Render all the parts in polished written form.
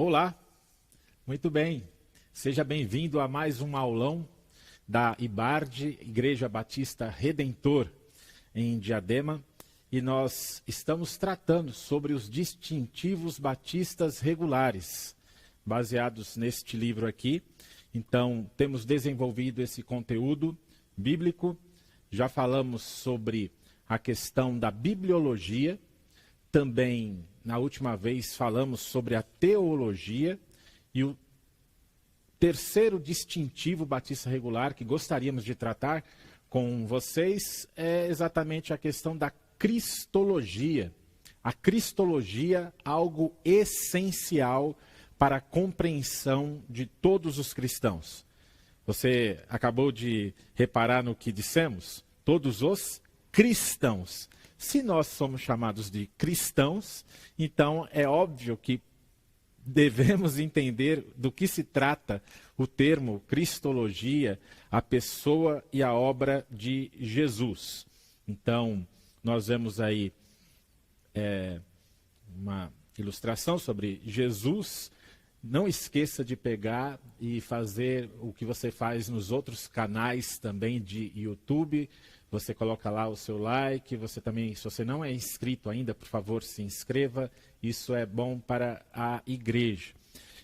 Olá, muito bem. Seja bem-vindo a mais um aulão da IBARD, Igreja Batista Redentor, em Diadema. E nós estamos tratando sobre os distintivos batistas regulares, baseados neste livro aqui. Então, temos desenvolvido esse conteúdo bíblico. Já falamos sobre a questão da bibliologia. Também, na última vez, falamos sobre a teologia. E o terceiro distintivo batista regular que gostaríamos de tratar com vocês é exatamente a questão da cristologia. A cristologia, algo essencial para a compreensão de todos os cristãos. Você acabou de reparar no que dissemos? Todos os cristãos. Se nós somos chamados de cristãos, então é óbvio que devemos entender do que se trata o termo cristologia, a pessoa e a obra de Jesus. Então, nós vemos aí uma ilustração sobre Jesus. Não esqueça de pegar e fazer o que você faz nos outros canais também de YouTube. Você coloca lá o seu like, você também, se você não é inscrito ainda, por favor, se inscreva. Isso é bom para a igreja.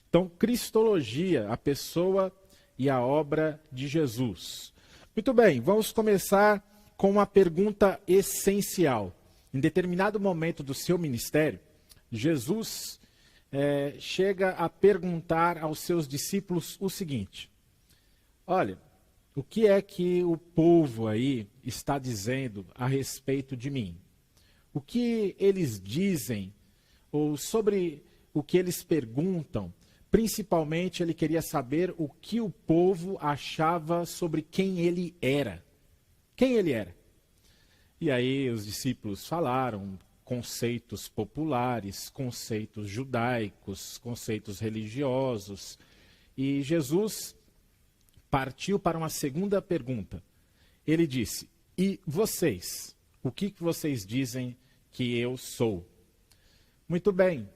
Então, cristologia, a pessoa e a obra de Jesus. Muito bem, vamos começar com uma pergunta essencial. Em determinado momento do seu ministério, Jesus chega a perguntar aos seus discípulos o seguinte: olha, o que é que o povo aí está dizendo a respeito de mim? O que eles dizem, ou sobre o que eles perguntam? Principalmente, ele queria saber o que o povo achava sobre quem ele era. Quem ele era? E aí os discípulos falaram conceitos populares, conceitos judaicos, conceitos religiosos. E Jesus partiu para uma segunda pergunta. Ele disse: e vocês? O que vocês dizem que eu sou? Muito bem,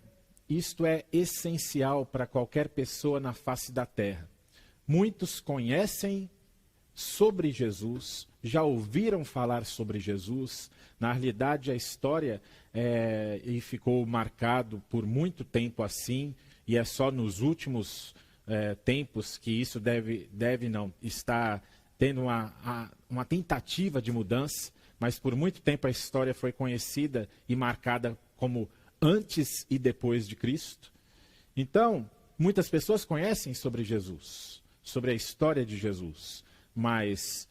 isto é essencial para qualquer pessoa na face da terra. Muitos conhecem sobre Jesus, já ouviram falar sobre Jesus. Na realidade, a história e ficou marcado por muito tempo assim, e é só nos últimos tempos que isso deve não estar tendo uma tentativa de mudança, mas por muito tempo a história foi conhecida e marcada como antes e depois de Cristo. Então, muitas pessoas conhecem sobre Jesus, sobre a história de Jesus, mas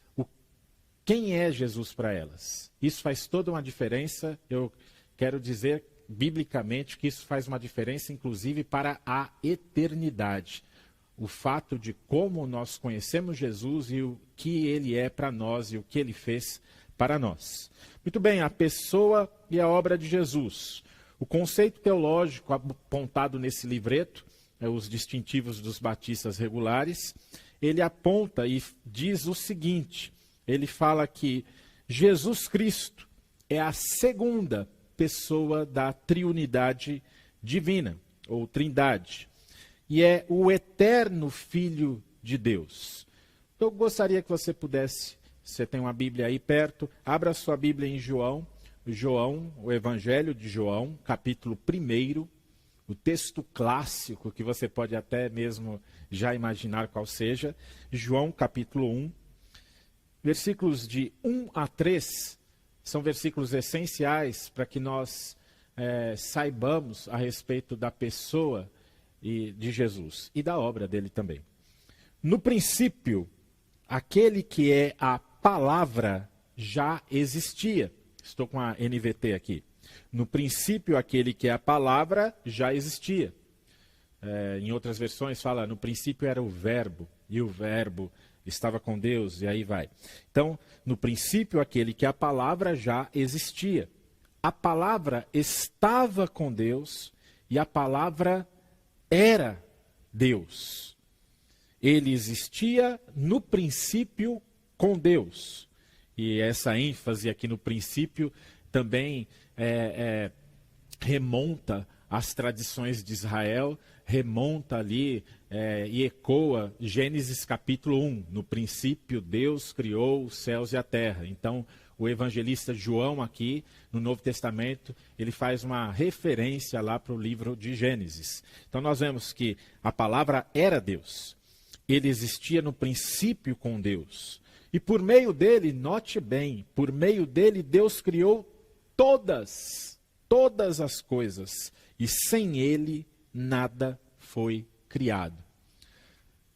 quem é Jesus para elas? Isso faz toda uma diferença. Eu quero dizer, biblicamente, que isso faz uma diferença, inclusive, para a eternidade. O fato de como nós conhecemos Jesus e o que ele é para nós e o que ele fez para nós. Muito bem, a pessoa e a obra de Jesus. O conceito teológico apontado nesse livreto, os distintivos dos batistas regulares, ele aponta e diz o seguinte: ele fala que Jesus Cristo é a segunda pessoa da triunidade divina, ou trindade, e é o eterno Filho de Deus. Eu gostaria que você pudesse, você tem uma Bíblia aí perto, abra sua Bíblia em João, o Evangelho de João, capítulo 1, o texto clássico, que você pode até mesmo já imaginar qual seja, João capítulo 1, versículos de 1 a 3, são versículos essenciais para que nós saibamos a respeito da pessoa de Jesus e da obra dele também. No princípio, aquele que é a palavra já existia. Estou com a NVT aqui. No princípio, aquele que é a palavra já existia. Em outras versões fala, no princípio era o verbo, e o verbo estava com Deus, e aí vai. Então, no princípio, aquele que é a palavra já existia. A palavra estava com Deus, e a palavra era Deus. Ele existia no princípio com Deus. E essa ênfase aqui no princípio também remonta às tradições de Israel, remonta ali e ecoa Gênesis capítulo 1. No princípio, Deus criou os céus e a terra. Então, o evangelista João aqui, no Novo Testamento, ele faz uma referência lá para o livro de Gênesis. Então, nós vemos que a palavra era Deus. Ele existia no princípio com Deus. E por meio dele, note bem, por meio dele, Deus criou todas as coisas. E sem ele, nada foi criado.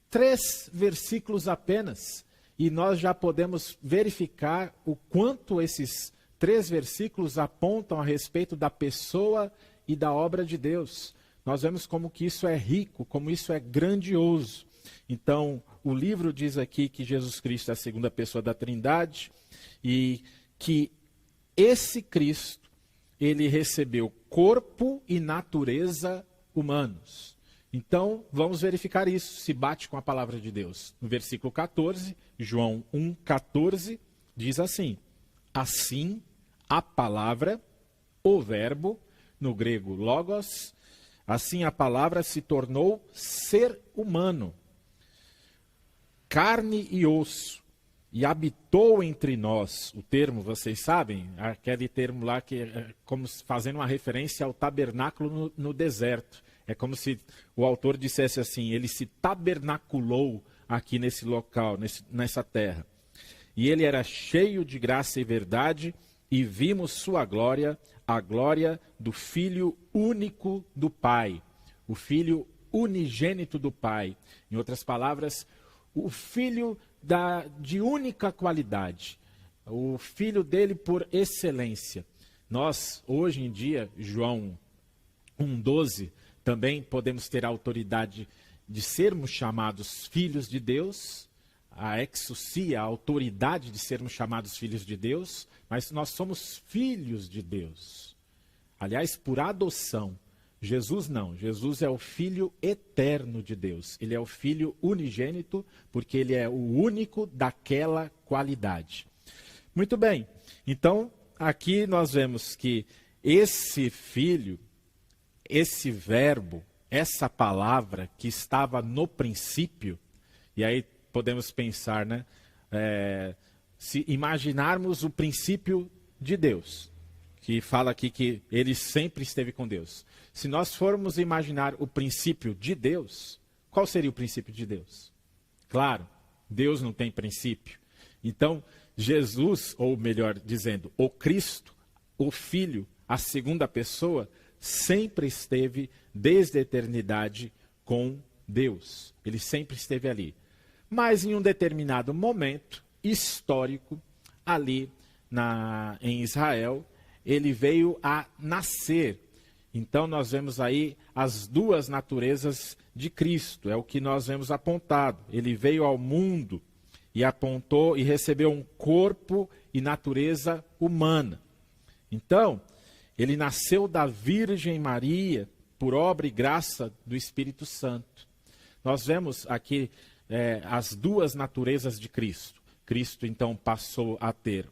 3 versículos apenas. E nós já podemos verificar o quanto esses 3 versículos apontam a respeito da pessoa e da obra de Deus. Nós vemos como que isso é rico, como isso é grandioso. Então, o livro diz aqui que Jesus Cristo é a segunda pessoa da Trindade e que esse Cristo, ele recebeu corpo e natureza humanos. Então, vamos verificar isso, se bate com a palavra de Deus. No versículo 14, João 1,14, diz assim: assim, a palavra, o verbo, no grego logos, assim a palavra se tornou ser humano, carne e osso, e habitou entre nós. O termo, vocês sabem, aquele termo lá que é como fazendo uma referência ao tabernáculo no deserto. É como se o autor dissesse assim, ele se tabernaculou aqui nesse local, nessa terra. E ele era cheio de graça e verdade, e vimos sua glória, a glória do Filho único do Pai, o Filho unigênito do Pai. Em outras palavras, o Filho de única qualidade, o Filho dele por excelência. Nós, hoje em dia, João 1,12, também podemos ter a autoridade de sermos chamados filhos de Deus, a exousia, a autoridade de sermos chamados filhos de Deus, mas nós somos filhos de Deus. Aliás, por adoção. Jesus não, Jesus é o Filho eterno de Deus. Ele é o Filho unigênito, porque ele é o único daquela qualidade. Muito bem, então aqui nós vemos que esse Filho, esse verbo, essa palavra que estava no princípio, e aí podemos pensar, né? Se imaginarmos o princípio de Deus, que fala aqui que ele sempre esteve com Deus. Se nós formos imaginar o princípio de Deus, qual seria o princípio de Deus? Claro, Deus não tem princípio. Então, Jesus, ou melhor dizendo, o Cristo, o Filho, a segunda pessoa, sempre esteve desde a eternidade com Deus. Ele sempre esteve ali. Mas em um determinado momento histórico, ali em Israel, ele veio a nascer. Então nós vemos aí as 2 naturezas de Cristo, é o que nós vemos apontado. Ele veio ao mundo e apontou e recebeu um corpo e natureza humana. Então, ele nasceu da Virgem Maria por obra e graça do Espírito Santo. Nós vemos aqui as 2 naturezas de Cristo. Cristo, então, passou a ter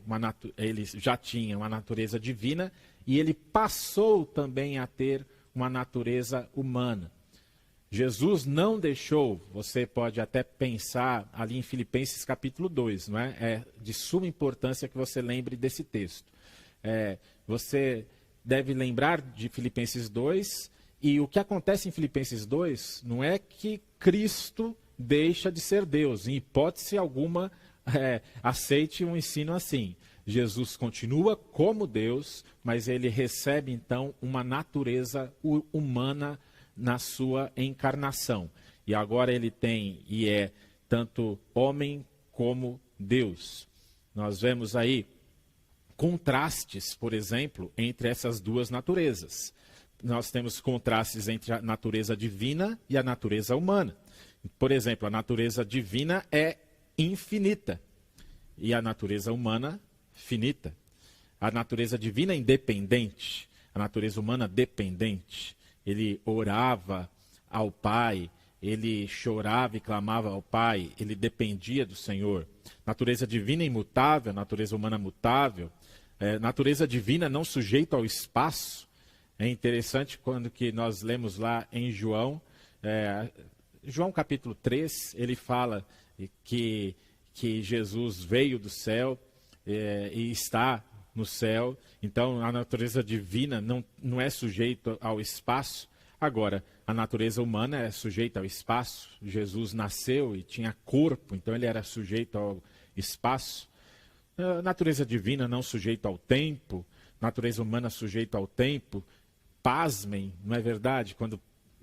ele já tinha uma natureza divina e ele passou também a ter uma natureza humana. Jesus não deixou, você pode até pensar ali em Filipenses capítulo 2, não é? É de suma importância que você lembre desse texto. Você deve lembrar de Filipenses 2, e o que acontece em Filipenses 2 não é que Cristo deixa de ser Deus, em hipótese alguma aceite um ensino assim. Jesus continua como Deus, mas ele recebe então uma natureza humana na sua encarnação. E agora ele tem e é tanto homem como Deus. Nós vemos aí contrastes, por exemplo, entre essas 2 naturezas. Nós temos contrastes entre a natureza divina e a natureza humana. Por exemplo, a natureza divina é infinita e a natureza humana finita. A natureza divina é independente, a natureza humana dependente. Ele orava ao Pai, ele chorava e clamava ao Pai, ele dependia do Senhor. Natureza divina é imutável, natureza humana mutável. Natureza divina não sujeita ao espaço, É interessante quando que nós lemos lá em João, João capítulo 3, ele fala que Jesus veio do céu e está no céu. Então a natureza divina não é sujeita ao espaço. Agora, a natureza humana é sujeita ao espaço. Jesus nasceu e tinha corpo, então ele era sujeito ao espaço. A natureza divina não sujeita ao tempo, natureza humana sujeita ao tempo. Pasmem, não é verdade? Quando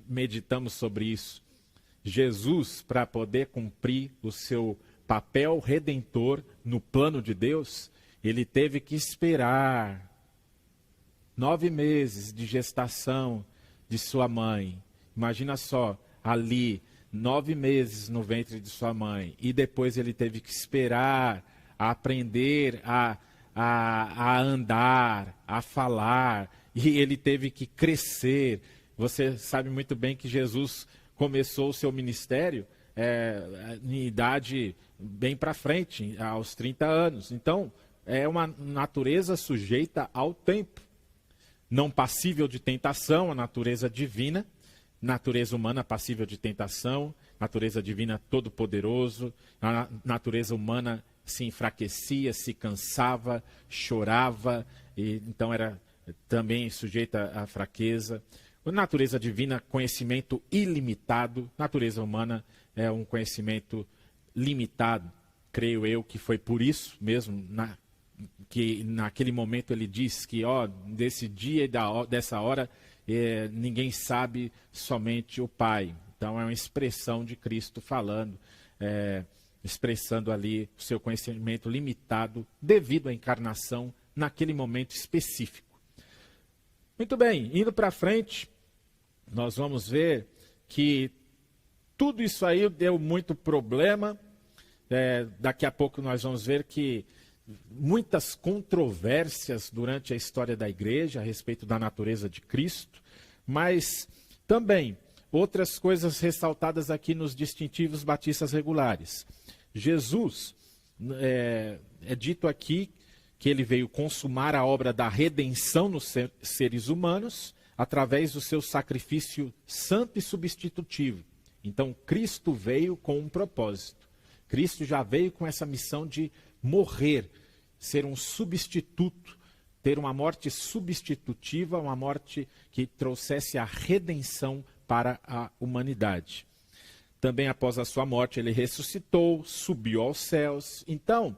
meditamos sobre isso. Jesus, para poder cumprir o seu papel redentor no plano de Deus, ele teve que esperar 9 meses de gestação de sua mãe. Imagina só, ali, 9 meses no ventre de sua mãe. E depois ele teve que esperar a aprender a andar, a falar. E ele teve que crescer. Você sabe muito bem que Jesus começou o seu ministério em idade bem para frente, aos 30 anos. Então, é uma natureza sujeita ao tempo. Não passível de tentação, a natureza divina. Natureza humana passível de tentação. Natureza divina todo-poderoso. A natureza humana se enfraquecia, se cansava, chorava. E, então, era também sujeita à fraqueza. A natureza divina, conhecimento ilimitado. Natureza humana é um conhecimento limitado. Creio eu que foi por isso mesmo que naquele momento ele diz que desse dia e dessa hora ninguém sabe, somente o Pai. Então é uma expressão de Cristo falando, expressando ali o seu conhecimento limitado devido à encarnação naquele momento específico. Muito bem, indo para frente, nós vamos ver que tudo isso aí deu muito problema. Daqui a pouco nós vamos ver que muitas controvérsias durante a história da igreja a respeito da natureza de Cristo, mas também outras coisas ressaltadas aqui nos distintivos batistas regulares. Jesus, é dito aqui que ele veio consumar a obra da redenção nos seres humanos através do seu sacrifício santo e substitutivo. Então, Cristo veio com um propósito. Cristo já veio com essa missão de morrer, ser um substituto, ter uma morte substitutiva, uma morte que trouxesse a redenção para a humanidade. Também após a sua morte, ele ressuscitou, subiu aos céus. Então,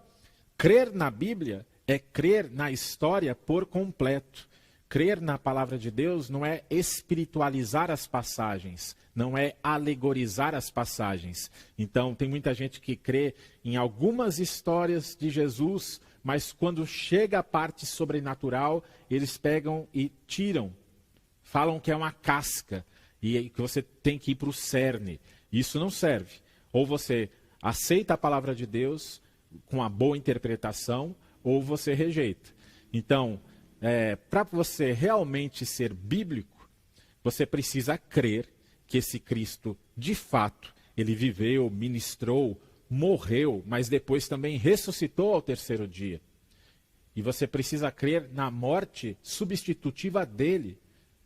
crer na Bíblia é crer na história por completo. Crer na palavra de Deus não é espiritualizar as passagens, não é alegorizar as passagens. Então, tem muita gente que crê em algumas histórias de Jesus, mas quando chega a parte sobrenatural, eles pegam e tiram. Falam que é uma casca e que você tem que ir para o cerne. Isso não serve. Ou você aceita a palavra de Deus com a boa interpretação, ou você rejeita. Então, para você realmente ser bíblico, você precisa crer que esse Cristo, de fato, ele viveu, ministrou, morreu, mas depois também ressuscitou ao terceiro dia. E você precisa crer na morte substitutiva dele,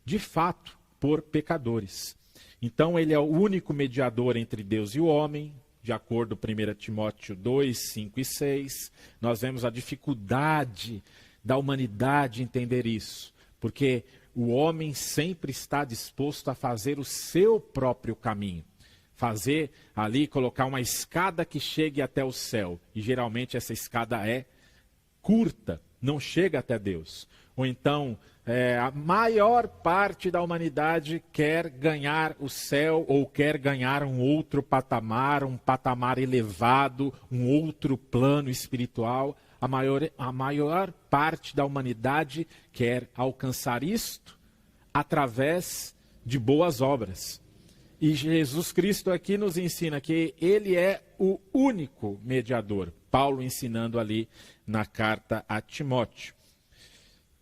de fato, por pecadores. Então, ele é o único mediador entre Deus e o homem, de acordo com 1 Timóteo 2, 5 e 6. Nós vemos a dificuldade da humanidade entender isso, porque o homem sempre está disposto a fazer o seu próprio caminho. Fazer ali, colocar uma escada que chegue até o céu. E geralmente essa escada é curta, não chega até Deus. Ou então, a maior parte da humanidade quer ganhar o céu ou quer ganhar um outro patamar, um patamar elevado, um outro plano espiritual. A maior parte da humanidade quer alcançar isto através de boas obras. E Jesus Cristo aqui nos ensina que ele é o único mediador. Paulo ensinando ali na carta a Timóteo.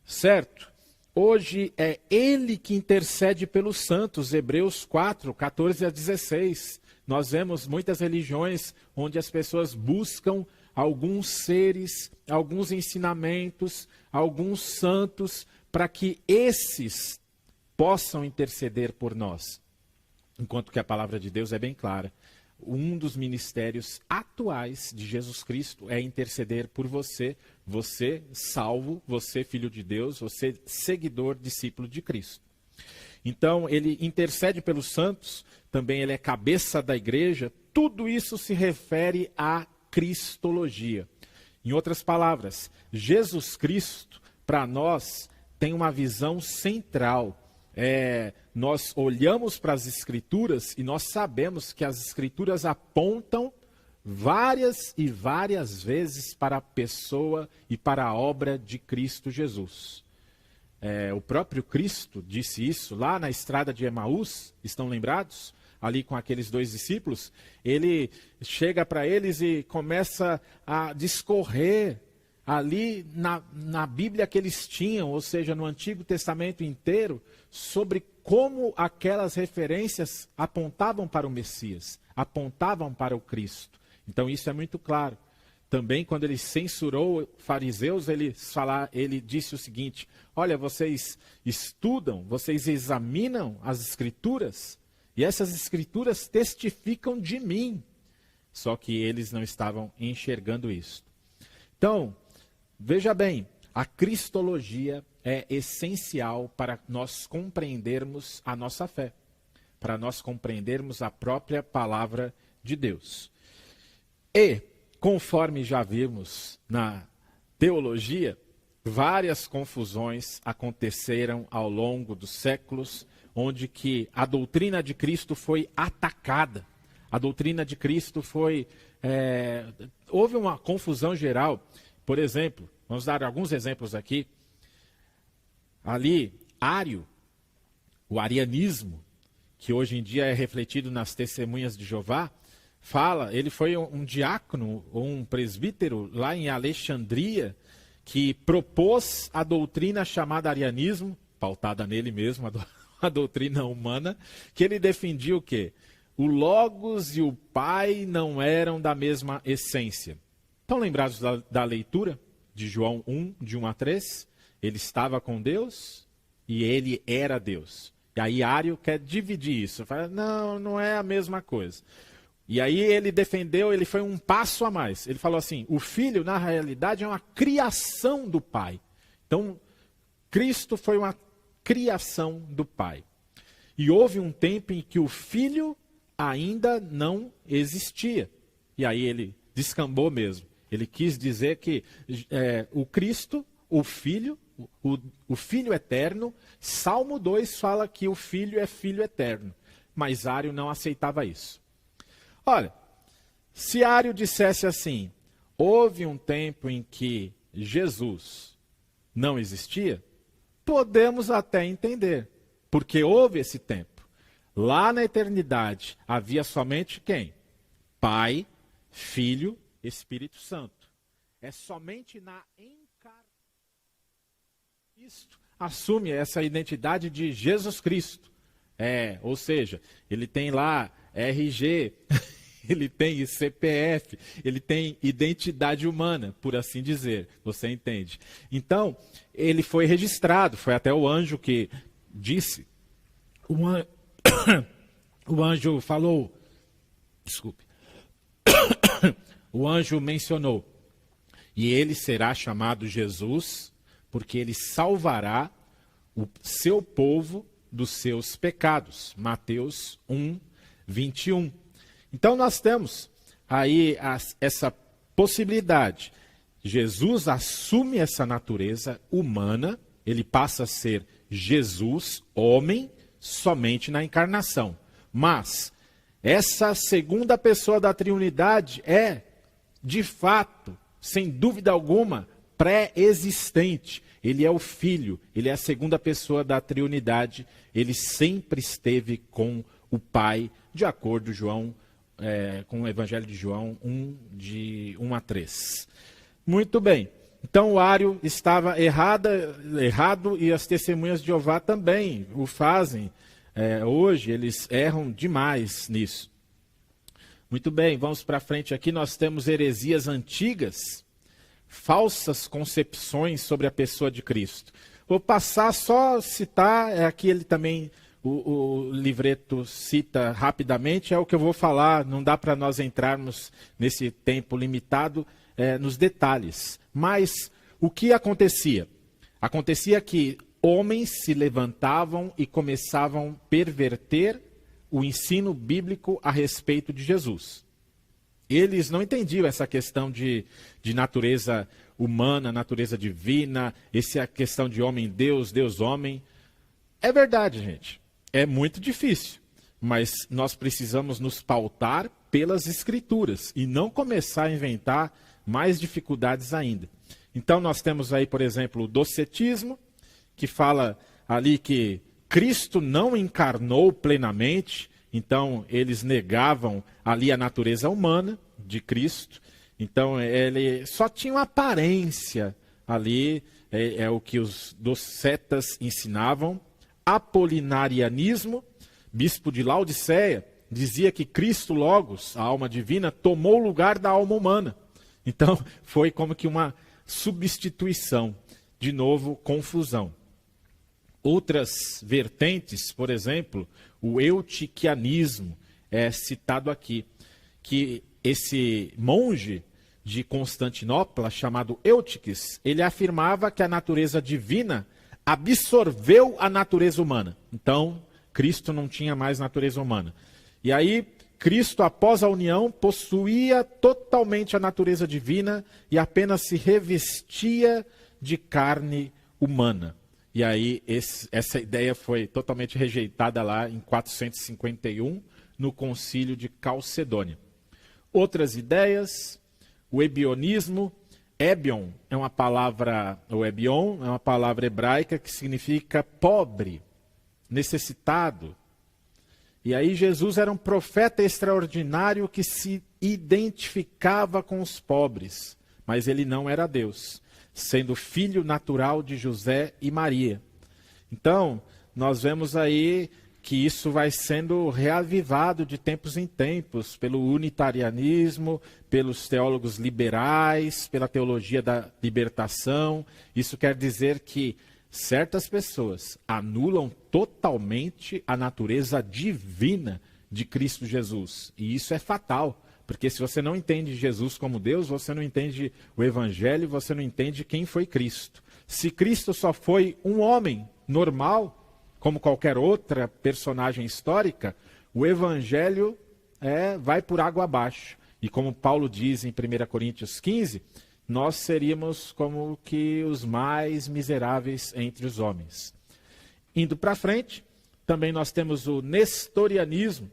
Certo? Hoje é ele que intercede pelos santos, Hebreus 4, 14 a 16. Nós vemos muitas religiões onde as pessoas buscam alguns seres, alguns ensinamentos, alguns santos, para que esses possam interceder por nós. Enquanto que a palavra de Deus é bem clara. Um dos ministérios atuais de Jesus Cristo é interceder por você, você salvo, você filho de Deus, você seguidor, discípulo de Cristo. Então, ele intercede pelos santos, também ele é cabeça da igreja, tudo isso se refere à cristologia. Em outras palavras, Jesus Cristo, para nós, tem uma visão central. Nós olhamos para as Escrituras e nós sabemos que as Escrituras apontam várias e várias vezes para a pessoa e para a obra de Cristo Jesus. O próprio Cristo disse isso lá na estrada de Emaús, estão lembrados? Ali com aqueles 2 discípulos, ele chega para eles e começa a discorrer ali na Bíblia que eles tinham, ou seja, no Antigo Testamento inteiro, sobre como aquelas referências apontavam para o Messias, apontavam para o Cristo. Então isso é muito claro. Também quando ele censurou fariseus, ele disse o seguinte: olha, vocês estudam, vocês examinam as Escrituras, e essas Escrituras testificam de mim. Só que eles não estavam enxergando isso. Então, veja bem, a cristologia é essencial para nós compreendermos a nossa fé, para nós compreendermos a própria palavra de Deus. E, conforme já vimos na teologia, várias confusões aconteceram ao longo dos séculos, onde que a doutrina de Cristo foi atacada. A doutrina de Cristo foi... houve uma confusão geral. Por exemplo, vamos dar alguns exemplos aqui. Ali, Ário, o arianismo, que hoje em dia é refletido nas Testemunhas de Jeová, ele foi um diácono ou um presbítero lá em Alexandria, que propôs a doutrina chamada arianismo, pautada nele mesmo, a doutrina humana, que ele defendia o quê? O Logos e o Pai não eram da mesma essência. Estão lembrados da leitura de João 1, de 1 a 3? Ele estava com Deus e ele era Deus. E aí Ário quer dividir isso. Fala, não é a mesma coisa. E aí ele defendeu, ele foi um passo a mais. Ele falou assim, o Filho, na realidade, é uma criação do Pai. Então, Cristo foi uma criação do Pai. E houve um tempo em que o Filho ainda não existia. E aí ele descambou mesmo. Ele quis dizer que o Cristo, o Filho eterno, Salmo 2 fala que o Filho é Filho eterno. Mas Ário não aceitava isso. Olha, se Ário dissesse assim, houve um tempo em que Jesus não existia, podemos até entender, porque houve esse tempo. Lá na eternidade havia somente quem? Pai, Filho, Espírito Santo. É somente na encarnação que Cristo assume essa identidade de Jesus Cristo. Ou seja, ele tem lá RG, ele tem CPF, ele tem identidade humana, por assim dizer, você entende? Então, ele foi registrado, foi até o anjo que disse, o anjo falou, desculpe, o anjo mencionou, e ele será chamado Jesus, porque ele salvará o seu povo dos seus pecados. Mateus 1, 21. Então nós temos aí essa possibilidade. Jesus assume essa natureza humana, ele passa a ser Jesus, homem, somente na encarnação. Mas essa segunda pessoa da Trindade é, de fato, sem dúvida alguma, pré-existente. Ele é o Filho, ele é a segunda pessoa da Trindade, ele sempre esteve com o Pai, de acordo com o Evangelho de João 1, de 1 a 3. Muito bem, então o Ário estava errado e as Testemunhas de Jeová também o fazem. Hoje eles erram demais nisso. Muito bem, vamos para frente aqui, nós temos heresias antigas, falsas concepções sobre a pessoa de Cristo. Vou passar só citar, aqui ele também, o livreto cita rapidamente, é o que eu vou falar, não dá para nós entrarmos nesse tempo limitado nos detalhes. Mas o que acontecia? Acontecia que homens se levantavam e começavam a perverter o ensino bíblico a respeito de Jesus. Eles não entendiam essa questão de natureza humana, natureza divina, essa questão de homem-Deus, Deus-homem. É verdade, gente. É muito difícil. Mas nós precisamos nos pautar pelas Escrituras e não começar a inventar mais dificuldades ainda. Então nós temos aí, por exemplo, o docetismo, que fala ali que Cristo não encarnou plenamente. Então, eles negavam ali a natureza humana de Cristo. Então, ele só tinha uma aparência ali, é o que os docetas ensinavam. Apolinarianismo, bispo de Laodiceia, dizia que Cristo Logos, a alma divina, tomou o lugar da alma humana. Então, foi como que uma substituição. De novo, confusão. Outras vertentes, por exemplo, o eutiquianismo é citado aqui, que esse monge de Constantinopla, chamado Eutiques, ele afirmava que a natureza divina absorveu a natureza humana. Então, Cristo não tinha mais natureza humana. E aí, Cristo, após a união, possuía totalmente a natureza divina e apenas se revestia de carne humana. E aí essa ideia foi totalmente rejeitada lá em 451, no concílio de Calcedônia. Outras ideias, o ebionismo. Ebion é uma palavra, o ebion é uma palavra hebraica que significa pobre, necessitado. E aí Jesus era um profeta extraordinário que se identificava com os pobres, mas ele não era Deus, sendo filho natural de José e Maria. Então, nós vemos aí que isso vai sendo reavivado de tempos em tempos, pelo unitarianismo, pelos teólogos liberais, pela teologia da libertação. Isso quer dizer que certas pessoas anulam totalmente a natureza divina de Cristo Jesus. E isso é fatal. Porque se você não entende Jesus como Deus, você não entende o Evangelho, você não entende quem foi Cristo. Se Cristo só foi um homem normal, como qualquer outra personagem histórica, o Evangelho vai por água abaixo. E como Paulo diz em 1 Coríntios 15, nós seríamos como que os mais miseráveis entre os homens. Indo para frente, também nós temos o nestorianismo.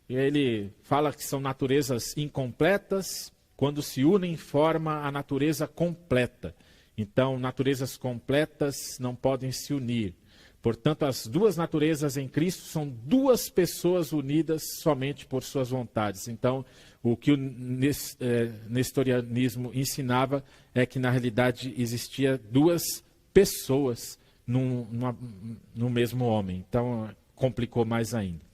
Ele fala que são naturezas incompletas, quando se unem forma a natureza completa. Então, naturezas completas não podem se unir. Portanto, as duas naturezas em Cristo são duas pessoas unidas somente por suas vontades. Então, o que o nestorianismo ensinava é que, na realidade, existia duas pessoas no mesmo homem. Então, complicou mais ainda.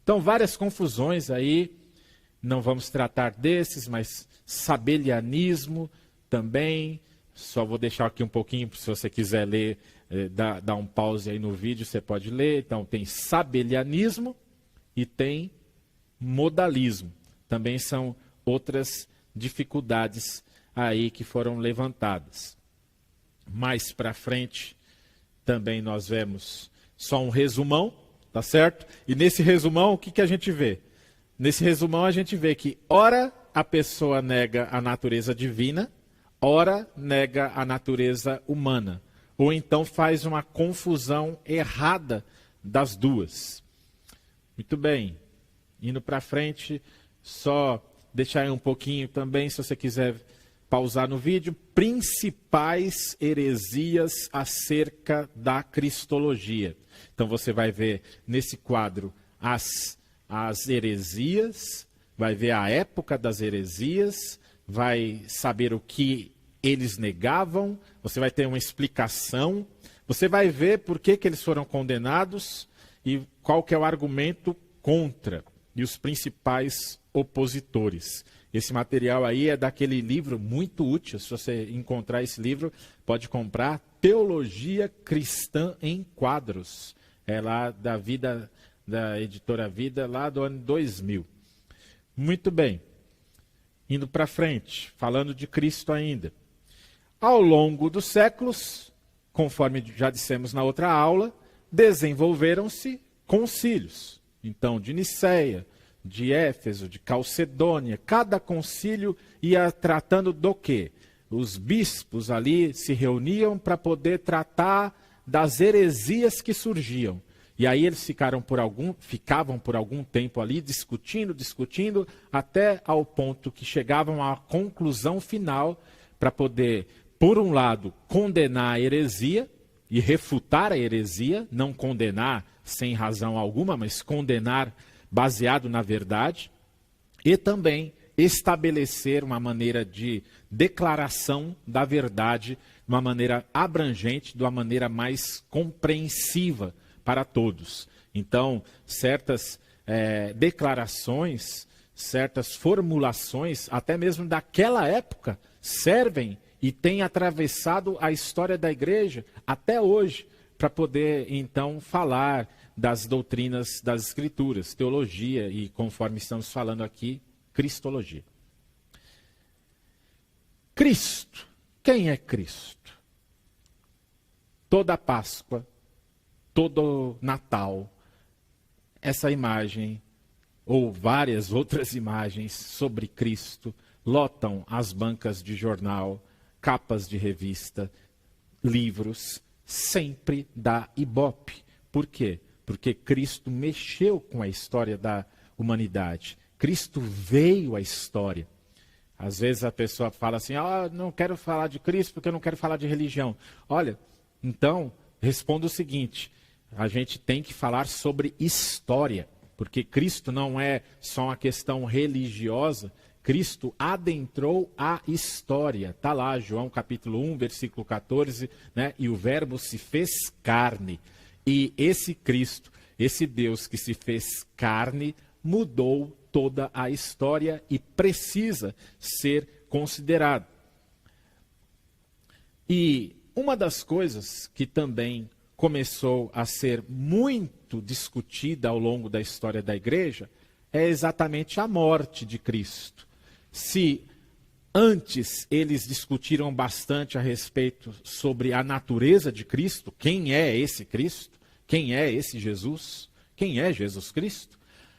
Então, várias confusões aí, não vamos tratar desses, mas sabelianismo também. Só vou deixar aqui um pouquinho, se você quiser ler, dá um pause aí no vídeo, você pode ler. Então, tem sabelianismo e tem modalismo. Também são outras dificuldades aí que foram levantadas. Mais para frente, também nós vemos só um resumão. Tá certo? E nesse resumão, o que a gente vê? Nesse resumão, a gente vê que, ora, a pessoa nega a natureza divina, ora, nega a natureza humana. Ou então faz uma confusão errada das duas. Muito bem. Indo para frente, só deixar aí um pouquinho também, se você quiser pausar no vídeo, principais heresias acerca da cristologia. Então você vai ver nesse quadro as heresias, vai ver a época das heresias, vai saber o que eles negavam, você vai ter uma explicação, você vai ver por que eles foram condenados e qual que é o argumento contra. e os principais opositores. Esse material aí é daquele livro muito útil, se você encontrar esse livro, pode comprar, Teologia Cristã em Quadros. É lá da editora Vida, lá do ano 2000. Muito bem. Indo para frente, falando de Cristo ainda. Ao longo dos séculos, conforme já dissemos na outra aula, desenvolveram-se concílios. Então, de Niceia, de Éfeso, de Calcedônia, cada concílio ia tratando do quê? Os bispos ali se reuniam para poder tratar das heresias que surgiam. E aí eles ficavam por algum tempo ali discutindo, até ao ponto que chegavam à conclusão final para poder, por um lado, condenar a heresia e refutar a heresia, não condenar sem razão alguma, mas condenar baseado na verdade, e também estabelecer uma maneira de declaração da verdade, de uma maneira abrangente, de uma maneira mais compreensiva para todos. Então, certas declarações, certas formulações, até mesmo daquela época, servem e têm atravessado a história da igreja até hoje, para poder, então, falar das doutrinas das Escrituras, teologia e, conforme estamos falando aqui, cristologia. Cristo. Quem é Cristo? Toda Páscoa, todo Natal, essa imagem, ou várias outras imagens sobre Cristo, lotam as bancas de jornal, capas de revista, livros, sempre da Ibope. Por quê? Porque Cristo mexeu com a história da humanidade. Cristo veio à história. Às vezes a pessoa fala assim, não quero falar de Cristo porque eu não quero falar de religião. Olha, então, responda o seguinte, a gente tem que falar sobre história, porque Cristo não é só uma questão religiosa, Cristo adentrou a história. Está lá, João capítulo 1, versículo 14, né? E o verbo se fez carne. E esse Cristo, esse Deus que se fez carne, mudou toda a história e precisa ser considerado. E uma das coisas que também começou a ser muito discutida ao longo da história da igreja é exatamente a morte de Cristo. Se antes eles discutiram bastante a respeito sobre a natureza de Cristo, quem é esse Cristo? Quem é esse Jesus? Quem é Jesus Cristo?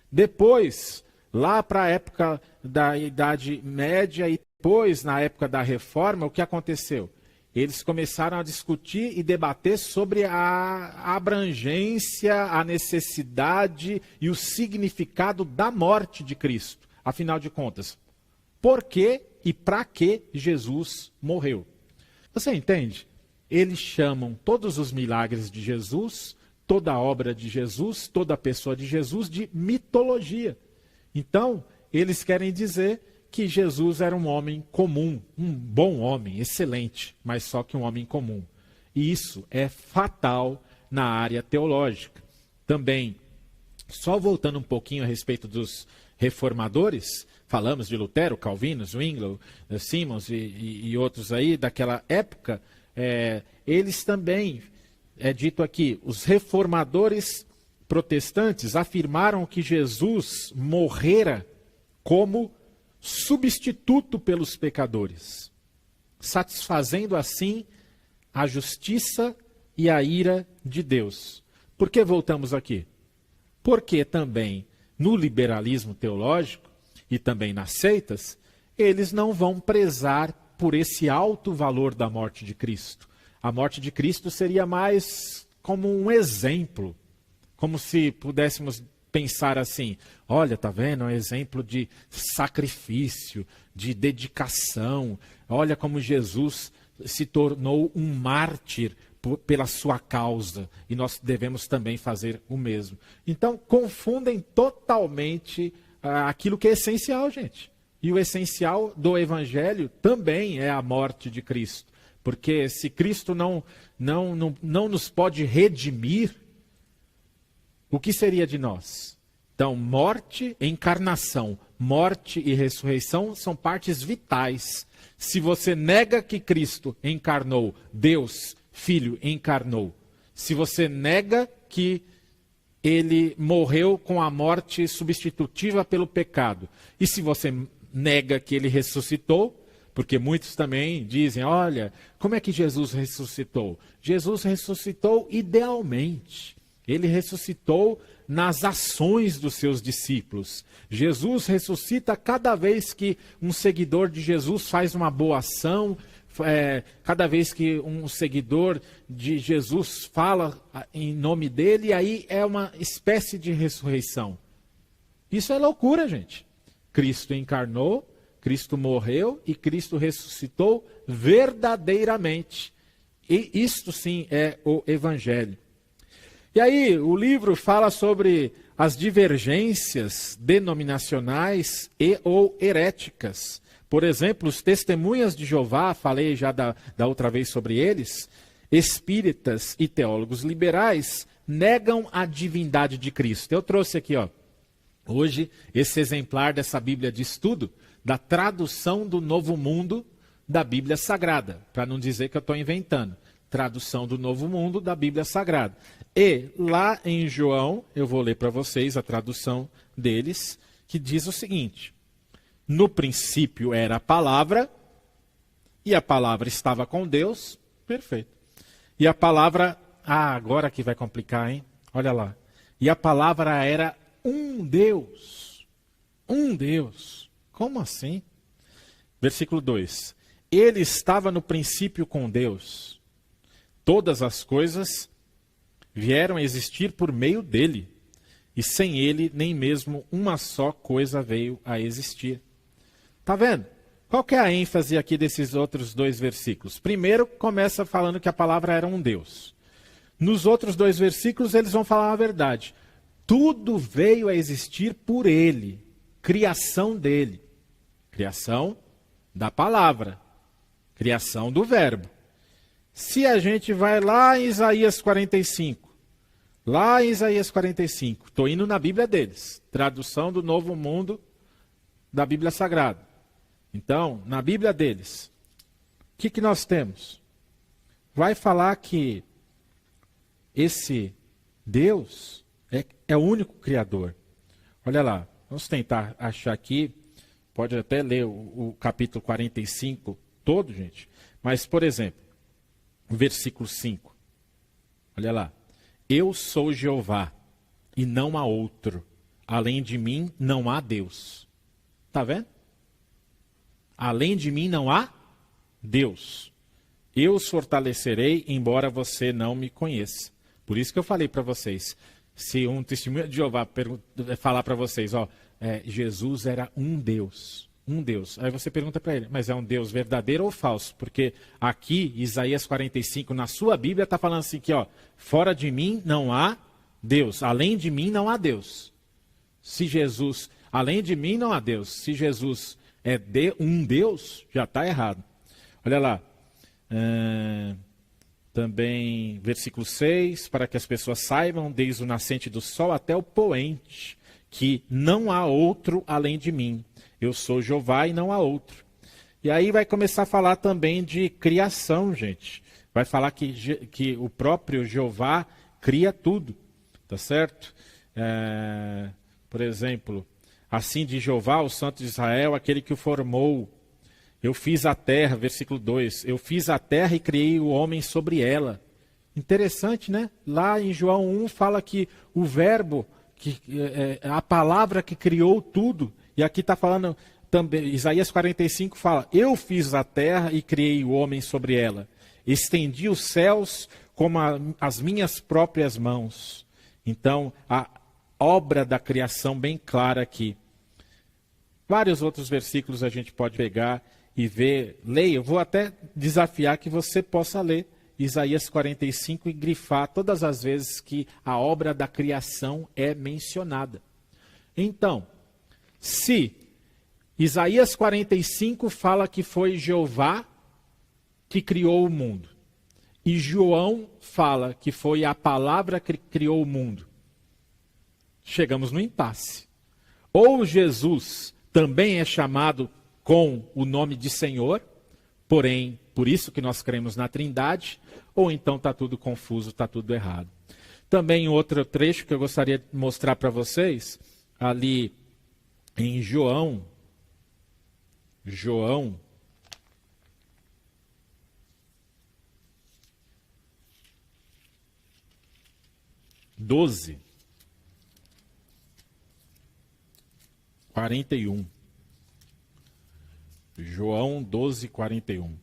Depois, lá para a época da Idade Média e depois na época da Reforma, o que aconteceu? Eles começaram a discutir e debater sobre a abrangência, a necessidade e o significado da morte de Cristo. Afinal de contas, por que e para que Jesus morreu? Você entende? Eles chamam todos os milagres de Jesus, toda a obra de Jesus, toda a pessoa de Jesus de mitologia. Então, eles querem dizer que Jesus era um homem comum, um bom homem, excelente, mas só que um homem comum. E isso é fatal na área teológica. Também, só voltando um pouquinho a respeito dos reformadores, falamos de Lutero, Calvino, Zwingli, Simons e outros aí daquela época, eles também, é dito aqui, os reformadores protestantes afirmaram que Jesus morrera como substituto pelos pecadores, satisfazendo assim a justiça e a ira de Deus. Por que voltamos aqui? Porque também no liberalismo teológico e também nas seitas, eles não vão prezar por esse alto valor da morte de Cristo. A morte de Cristo seria mais como um exemplo, como se pudéssemos pensar assim, olha, tá vendo? É um exemplo de sacrifício, de dedicação. Olha como Jesus se tornou um mártir pela sua causa. E nós devemos também fazer o mesmo. Então, confundem totalmente aquilo que é essencial, gente. E o essencial do Evangelho também é a morte de Cristo. Porque se Cristo não nos pode redimir, o que seria de nós? Então, morte, encarnação, morte e ressurreição são partes vitais. Se você nega que Cristo encarnou, Deus, Filho, encarnou. Se você nega que ele morreu com a morte substitutiva pelo pecado. E se você nega que ele ressuscitou, porque muitos também dizem, olha, como é que Jesus ressuscitou? Jesus ressuscitou idealmente. Ele ressuscitou nas ações dos seus discípulos. Jesus ressuscita cada vez que um seguidor de Jesus faz uma boa ação, cada vez que um seguidor de Jesus fala em nome dele, aí é uma espécie de ressurreição. Isso é loucura, gente. Cristo encarnou, Cristo morreu e Cristo ressuscitou verdadeiramente. E isto sim é o Evangelho. E aí o livro fala sobre as divergências denominacionais e ou heréticas. Por exemplo, os testemunhas de Jeová, falei já da outra vez sobre eles, espíritas e teólogos liberais negam a divindade de Cristo. Eu trouxe aqui, hoje, esse exemplar dessa Bíblia de estudo, da tradução do Novo Mundo da Bíblia Sagrada, para não dizer que eu estou inventando. Tradução do Novo Mundo da Bíblia Sagrada. E lá em João, eu vou ler para vocês a tradução deles, que diz o seguinte: no princípio era a palavra, e a palavra estava com Deus. Perfeito. E a palavra, agora que vai complicar, hein? Olha lá. E a palavra era um Deus. Um Deus. Como assim? Versículo 2. Ele estava no princípio com Deus. Todas as coisas vieram a existir por meio dele, e sem ele nem mesmo uma só coisa veio a existir. Tá vendo? Qual que é a ênfase aqui desses outros dois versículos? Primeiro, começa falando que a palavra era um Deus. Nos outros dois versículos, eles vão falar a verdade. Tudo veio a existir por ele, criação dele. Criação da palavra, criação do verbo. Se a gente vai lá em Isaías 45, estou indo na Bíblia deles, tradução do Novo Mundo da Bíblia Sagrada. Então, na Bíblia deles, o que nós temos? Vai falar que esse Deus é o único Criador. Olha lá, vamos tentar achar aqui, pode até ler o capítulo 45 todo, gente. Mas, por exemplo, o versículo 5. Olha lá. Eu sou Jeová, e não há outro. Além de mim, não há Deus. Está vendo? Além de mim, não há Deus. Eu os fortalecerei, embora você não me conheça. Por isso que eu falei para vocês. Se um testemunho de Jeová falar para vocês, Jesus era um Deus. Um Deus. Aí você pergunta para ele, mas é um Deus verdadeiro ou falso? Porque aqui, Isaías 45, na sua Bíblia, está falando assim que, fora de mim não há Deus. Além de mim não há Deus. Se Jesus, além de mim não há Deus. Se Jesus é um Deus, já está errado. Olha lá. Também, versículo 6, para que as pessoas saibam, desde o nascente do sol até o poente, que não há outro além de mim. Eu sou Jeová e não há outro. E aí vai começar a falar também de criação, gente. Vai falar que o próprio Jeová cria tudo, tá certo? Por exemplo, assim diz Jeová, o Santo de Israel, aquele que o formou. Eu fiz a terra, versículo 2, eu fiz a terra e criei o homem sobre ela. Interessante, né? Lá em João 1 fala que o verbo, a palavra que criou tudo. E aqui está falando também, Isaías 45 fala, eu fiz a terra e criei o homem sobre ela. Estendi os céus como as minhas próprias mãos. Então, a obra da criação bem clara aqui. Vários outros versículos a gente pode pegar e ver. Leia, eu vou até desafiar que você possa ler Isaías 45 e grifar todas as vezes que a obra da criação é mencionada. Então, se Isaías 45 fala que foi Jeová que criou o mundo, e João fala que foi a palavra que criou o mundo, chegamos no impasse. Ou Jesus também é chamado com o nome de Senhor, porém, por isso que nós cremos na Trindade, ou então está tudo confuso, está tudo errado. Também outro trecho que eu gostaria de mostrar para vocês, ali em João 12, 41. João 12, 41.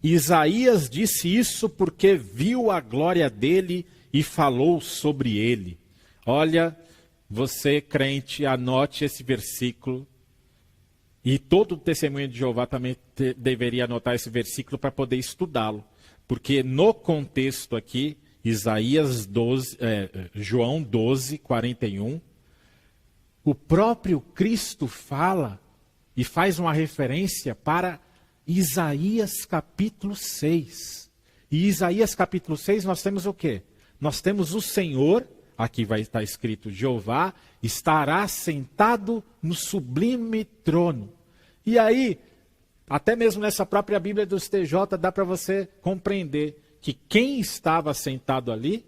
Isaías disse isso porque viu a glória dele e falou sobre ele. Olha, você crente, anote esse versículo. E todo o testemunho de Jeová também deveria anotar esse versículo para poder estudá-lo. Porque no contexto aqui, João 12, 41, o próprio Cristo fala e faz uma referência para Isaías capítulo 6. E Isaías capítulo 6 nós temos o quê? Nós temos o Senhor, aqui vai estar escrito Jeová, estará sentado no sublime trono. E aí, até mesmo nessa própria Bíblia dos TJ, dá para você compreender que quem estava sentado ali,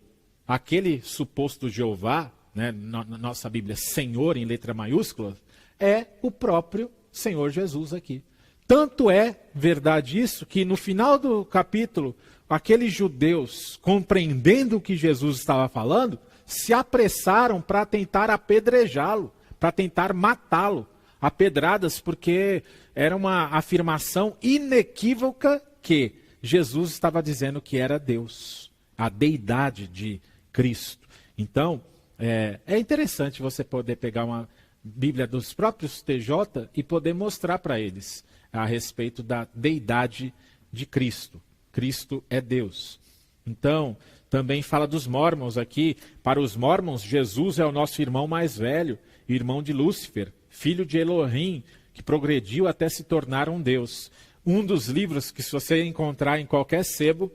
aquele suposto Jeová, né, na nossa Bíblia, Senhor em letra maiúscula, é o próprio Senhor Jesus aqui. Tanto é verdade isso, que no final do capítulo, aqueles judeus, compreendendo o que Jesus estava falando, se apressaram para tentar apedrejá-lo, para tentar matá-lo a pedradas, porque era uma afirmação inequívoca que Jesus estava dizendo que era Deus, a deidade de Cristo. Então, é interessante você poder pegar uma Bíblia dos próprios TJ e poder mostrar para eles a respeito da deidade de Cristo. Cristo é Deus. Então, também fala dos Mórmons aqui. Para os Mórmons, Jesus é o nosso irmão mais velho, irmão de Lúcifer, filho de Elohim, que progrediu até se tornar um Deus. Um dos livros que se você encontrar em qualquer sebo,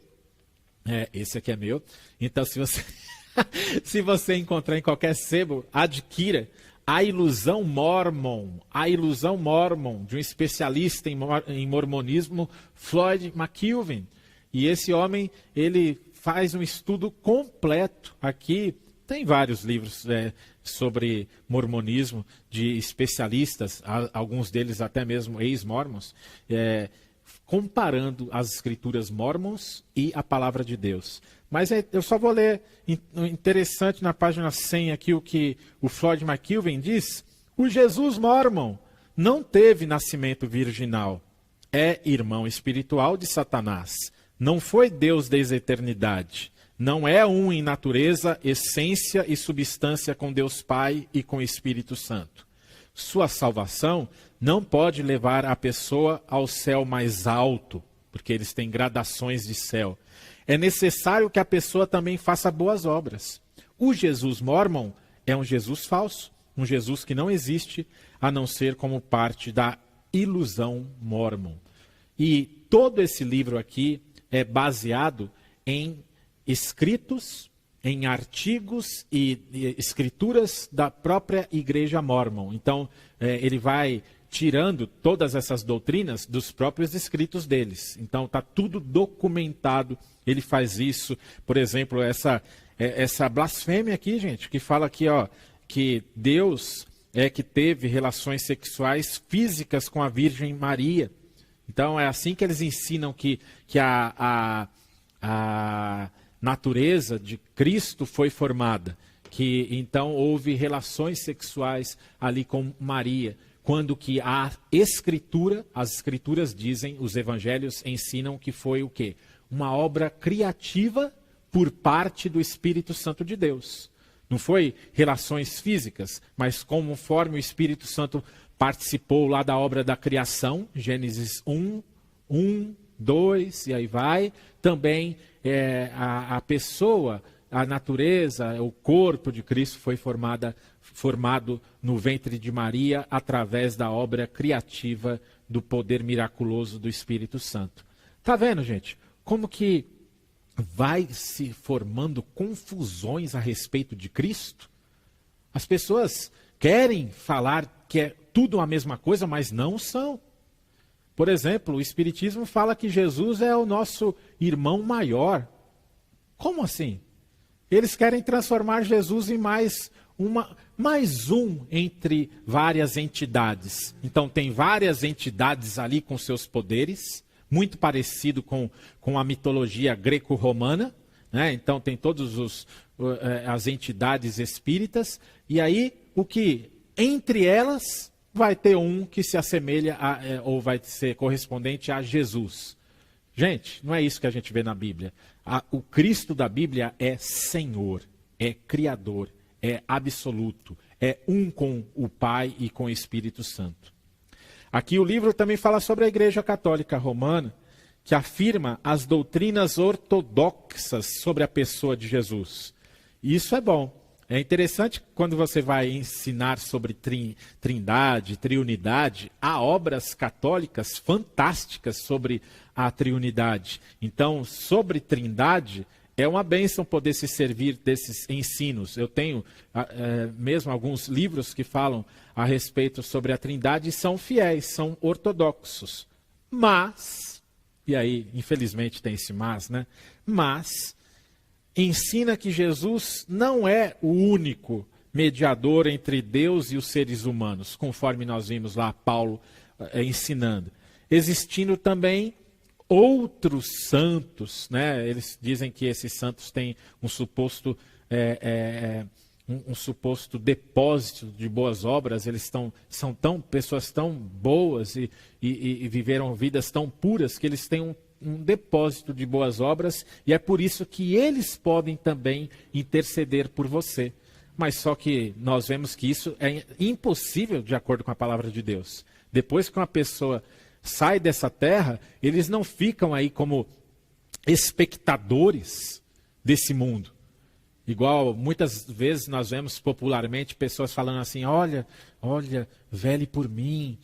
esse aqui é meu, então se você, se você encontrar em qualquer sebo, adquira A Ilusão Mormon, de um especialista em mormonismo, Floyd McKeown. E esse homem, ele faz um estudo completo aqui. Tem vários livros sobre mormonismo de especialistas, alguns deles até mesmo ex-mormons, comparando as escrituras mormons e a palavra de Deus. Mas eu só vou ler, interessante, na página 100 aqui, o que o Floyd McKeown diz. O Jesus mormon não teve nascimento virginal. É irmão espiritual de Satanás. Não foi Deus desde a eternidade. Não é um em natureza, essência e substância com Deus Pai e com o Espírito Santo. Sua salvação não pode levar a pessoa ao céu mais alto, porque eles têm gradações de céu. É necessário que a pessoa também faça boas obras. O Jesus mormon é um Jesus falso, um Jesus que não existe, a não ser como parte da ilusão mormon. E todo esse livro aqui é baseado em escritos, em artigos e escrituras da própria igreja mormon. Então, ele vai tirando todas essas doutrinas dos próprios escritos deles. Então, está tudo documentado. Ele faz isso. Por exemplo, essa blasfêmia aqui, gente, que fala aqui, ó, que Deus é que teve relações sexuais físicas com a Virgem Maria. Então, é assim que eles ensinam que a natureza de Cristo foi formada, que então houve relações sexuais ali com Maria, quando que a Escritura, as Escrituras dizem, os Evangelhos ensinam que foi o quê? Uma obra criativa por parte do Espírito Santo de Deus. Não foi relações físicas, mas conforme o Espírito Santo participou lá da obra da criação, Gênesis 1, 2, e aí vai, também a pessoa, a natureza, o corpo de Cristo foi formado no ventre de Maria através da obra criativa do poder miraculoso do Espírito Santo. Tá vendo, gente? Como que vai se formando confusões a respeito de Cristo? As pessoas querem falar que é tudo a mesma coisa, mas não são. Por exemplo, o Espiritismo fala que Jesus é o nosso irmão maior. Como assim? Eles querem transformar Jesus em mais um entre várias entidades. Então tem várias entidades ali com seus poderes, muito parecido com a mitologia greco-romana, né? Então tem todas as entidades espíritas, e aí o que entre elas vai ter um que se assemelha ou vai ser correspondente a Jesus. Gente, não é isso que a gente vê na Bíblia. O Cristo da Bíblia é Senhor, é Criador, é absoluto, é um com o Pai e com o Espírito Santo. Aqui o livro também fala sobre a Igreja Católica Romana, que afirma as doutrinas ortodoxas sobre a pessoa de Jesus. E isso é bom. É interessante quando você vai ensinar sobre trindade, triunidade, há obras católicas fantásticas sobre a triunidade. Então, sobre trindade, é uma bênção poder se servir desses ensinos. Eu tenho mesmo alguns livros que falam a respeito sobre a trindade e são fiéis, são ortodoxos. Mas, e aí infelizmente tem esse mas, né? Mas ensina que Jesus não é o único mediador entre Deus e os seres humanos, conforme nós vimos lá Paulo ensinando. Existindo também outros santos, né? Eles dizem que esses santos têm um suposto depósito de boas obras. Eles são pessoas tão boas e viveram vidas tão puras que eles têm um depósito de boas obras, e é por isso que eles podem também interceder por você. Mas só que nós vemos que isso é impossível de acordo com a palavra de Deus. Depois que uma pessoa sai dessa terra, eles não ficam aí como espectadores desse mundo. Igual muitas vezes nós vemos popularmente pessoas falando assim: olha, vele por mim,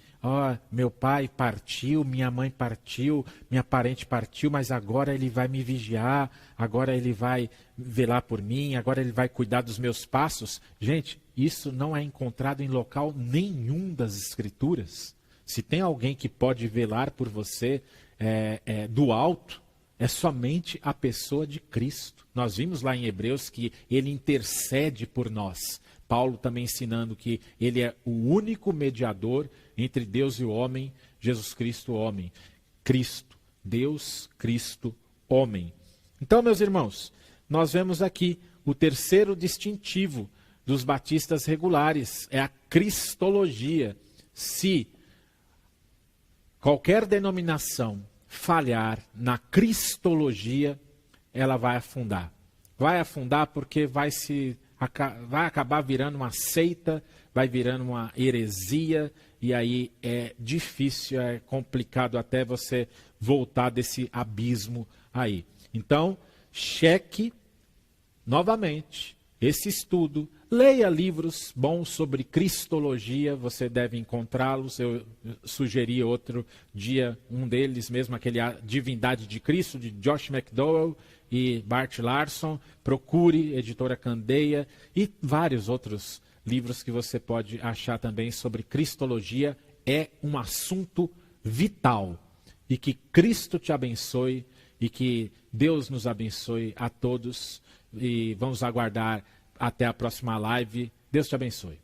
meu pai partiu, minha mãe partiu, minha parente partiu, mas agora ele vai me vigiar, agora ele vai velar por mim, agora ele vai cuidar dos meus passos. Gente, isso não é encontrado em local nenhum das Escrituras. Se tem alguém que pode velar por você do alto, é somente a pessoa de Cristo. Nós vimos lá em Hebreus que ele intercede por nós. Paulo também ensinando que ele é o único mediador entre Deus e o homem, Jesus Cristo, homem. Cristo, Deus, Cristo, homem. Então, meus irmãos, nós vemos aqui o terceiro distintivo dos batistas regulares, é a cristologia. Se qualquer denominação falhar na cristologia, ela vai afundar. Vai afundar porque vai acabar virando uma seita, vai virando uma heresia, e aí é difícil, é complicado até você voltar desse abismo aí. Então, cheque novamente esse estudo, leia livros bons sobre cristologia, você deve encontrá-los. Eu sugeri outro dia um deles mesmo, aquele A Divindade de Cristo, de Josh McDowell e Bart Larson. Procure, editora Candeia, e vários outros livros que você pode achar também sobre cristologia. É um assunto vital. E que Cristo te abençoe e que Deus nos abençoe a todos. E vamos aguardar até a próxima live. Deus te abençoe.